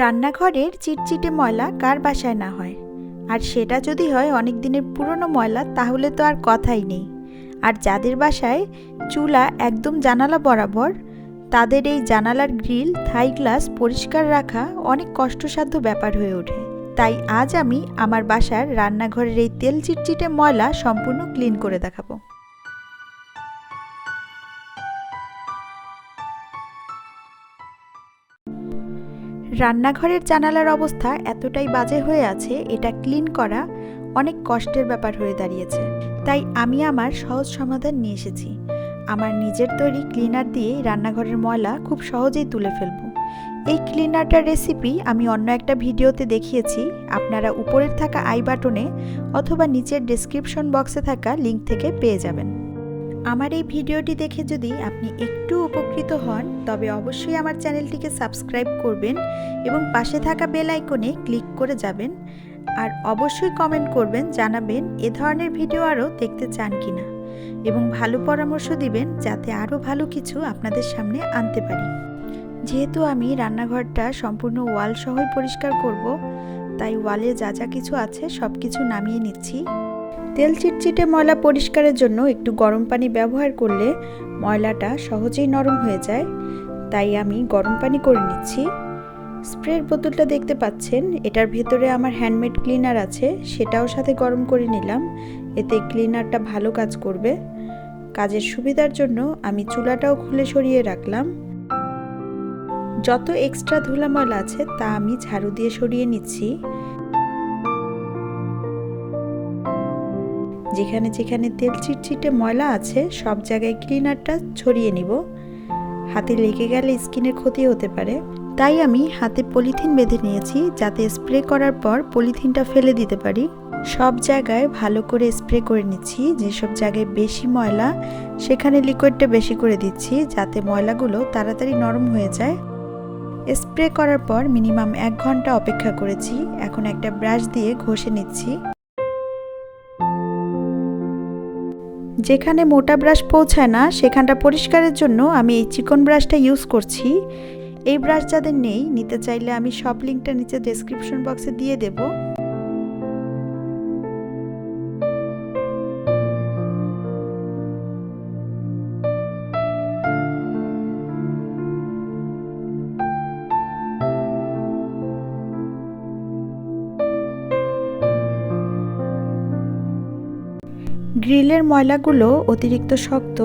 রান্নাঘরের চিটচিটে ময়লা কার বাসায় না হয়, আর সেটা যদি হয় অনেক দিনের পুরনো ময়লা তাহলে তো আর কথাই নেই। আর যাদের বাসায় চুলা একদম জানালা বরাবর, তাদের এই জানালার গ্রিল, থাই গ্লাস পরিষ্কার রাখা অনেক কষ্টসাধ্য ব্যাপার হয়ে ওঠে। তাই আজ আমি আমার বাসার রান্নাঘরের এই তেল চিটচিটে ময়লা সম্পূর্ণ ক্লিন করে দেখাবো। রান্নাঘরের জানালার অবস্থা এতটাই বাজে হয়ে আছে, এটা ক্লিন করা অনেক কষ্টের ব্যাপার হয়ে দাঁড়িয়েছে। তাই আমি আমার সহজ সমাধান নিয়ে এসেছি। আমার নিজের তৈরি ক্লিনার দিয়ে রান্নাঘরের ময়লা খুব সহজেই তুলে ফেলবো। এই ক্লিনারটার রেসিপি আমি অন্য একটা ভিডিওতে দেখিয়েছি, আপনারা উপরের থাকা আই বাটনে অথবা নিচের ডেসক্রিপশন বক্সে থাকা লিঙ্ক থেকে পেয়ে যাবেন। আমার এই ভিডিওটি দেখে যদি আপনি একটু উপকৃত হন তবে অবশ্যই আমার চ্যানেলটিকে সাবস্ক্রাইব করবেন এবং পাশে থাকা বেল আইকনে ক্লিক করে যাবেন। আর অবশ্যই কমেন্ট করবেন, জানাবেন এ ধরনের ভিডিও আরও দেখতে চান কিনা, এবং ভালো পরামর্শ দিবেন যাতে আরও ভালো কিছু আপনাদের সামনে আনতে পারি। যেহেতু আমি রান্নাঘরটা সম্পূর্ণ ওয়াল সহই পরিষ্কার করব, তাই ওয়ালে যা যা কিছু আছে সব কিছু নামিয়ে নিচ্ছি। তেল চিটচিটে ময়লা পরিষ্কারের জন্য একটু গরম পানি ব্যবহার করলে ময়লাটা সহজেই নরম হয়ে যায়, তাই আমি গরম পানি করে নিচ্ছি। স্প্রের বোতলটা দেখতে পাচ্ছেন, এটার ভেতরে আমার হ্যান্ডমেড ক্লিনার আছে, সেটাও সাথে গরম করে নিলাম। এতে ক্লিনারটা ভালো কাজ করবে। কাজের সুবিধার জন্য আমি চুলাটাও খুলে সরিয়ে রাখলাম। যত এক্সট্রা ধুলা ময়লা আছে তা আমি ঝাড়ু দিয়ে সরিয়ে নিচ্ছি। যেখানে যেখানে তেল চিটচিটে ময়লা আছে সব জায়গায় ক্লিনারটা ছড়িয়ে নিব। হাতে লেগে গেলে স্কিনের ক্ষতি হতে পারে, তাই আমি হাতে পলিথিন বেঁধে নিয়েছি যাতে স্প্রে করার পর পলিথিনটা ফেলে দিতে পারি। সব জায়গায় ভালো করে স্প্রে করে নিচ্ছি। যেসব জায়গায় বেশি ময়লা সেখানে লিকুইডটা বেশি করে দিচ্ছি যাতে ময়লাগুলো তাড়াতাড়ি নরম হয়ে যায়। স্প্রে করার পর মিনিমাম 1 ঘন্টা অপেক্ষা করেছি। এখন একটা ব্রাশ দিয়ে ঘষে নিচ্ছি। যেখানে মোটা ব্রাশ পৌঁছায় না সেখানটা পরিষ্কারের জন্য আমি এই চিকন ব্রাশটা ইউজ করছি। এই ব্রাশ যাদের নেই, নিতে চাইলে আমি সব লিঙ্কটা নিচে ডেসক্রিপশন বক্সে দিয়ে দেব। গ্রিলের ময়লাগুলো অতিরিক্ত শক্ত,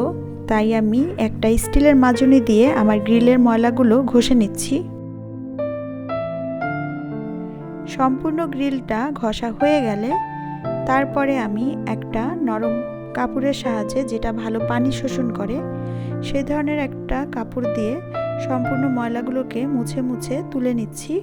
তাই আমি একটা স্টিলের মাজনি দিয়ে আমার গ্রিলের ময়লাগুলো ঘষে নিচ্ছি। সম্পূর্ণ গ্রিলটা ঘষা হয়ে গেলে তারপরে আমি একটা নরম কাপড়ের সাহায্যে, যেটা ভালো পানি শোষণ করে, সেই ধরনের একটা কাপড় দিয়ে সম্পূর্ণ ময়লাগুলোকে মুছে মুছে তুলে নিচ্ছি।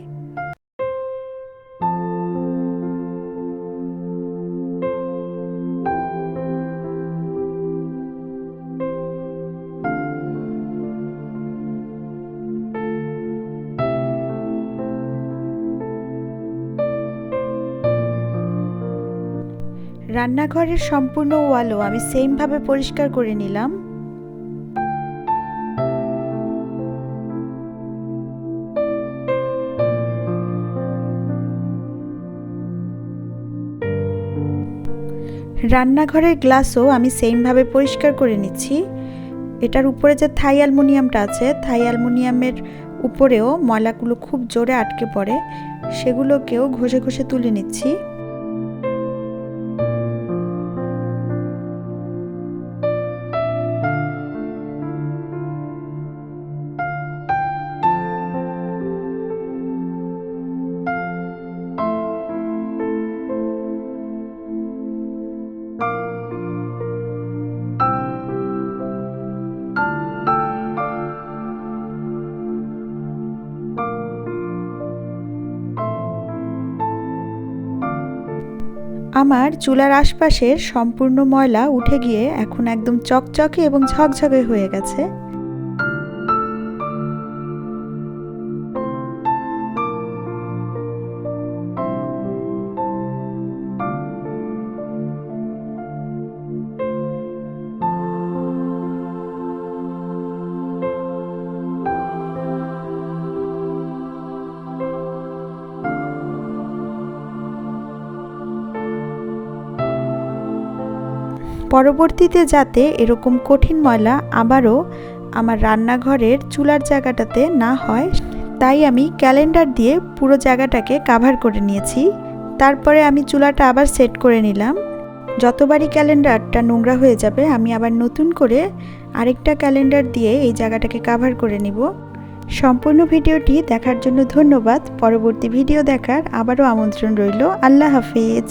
রান্নাঘরের সম্পূর্ণ ওয়ালও আমি সেমভাবে পরিষ্কার করে নিলাম। রান্নাঘরের গ্লাসও আমি সেমভাবে পরিষ্কার করে নিচ্ছি। এটার উপরে যে থাই অ্যালুমিনিয়ামটা আছে, থাই অ্যালুমিনিয়ামের উপরেও ময়লাগুলো খুব জোরে আটকে পড়ে, সেগুলোকেও ঘষে ঘষে তুলে নিচ্ছি। আমার চুলার আশপাশের সম্পূর্ণ ময়লা উঠে গিয়ে এখন একদম চকচকে এবং ঝকঝকে হয়ে গেছে। পরবর্তীতে যাতে এরকম কঠিন ময়লা আবারও আমার রান্নাঘরের চুলার জায়গাটাতে না হয়, তাই আমি ক্যালেন্ডার দিয়ে পুরো জায়গাটাকে কাভার করে নিয়েছি। তারপরে আমি চুলাটা আবার সেট করে নিলাম। যতবারই ক্যালেন্ডারটা নোংরা হয়ে যাবে আমি আবার নতুন করে আরেকটা ক্যালেন্ডার দিয়ে এই জায়গাটাকে কাভার করে নিব। সম্পূর্ণ ভিডিওটি দেখার জন্য ধন্যবাদ। পরবর্তী ভিডিও দেখার আবারও আমন্ত্রণ রইল। আল্লাহ হাফেজ।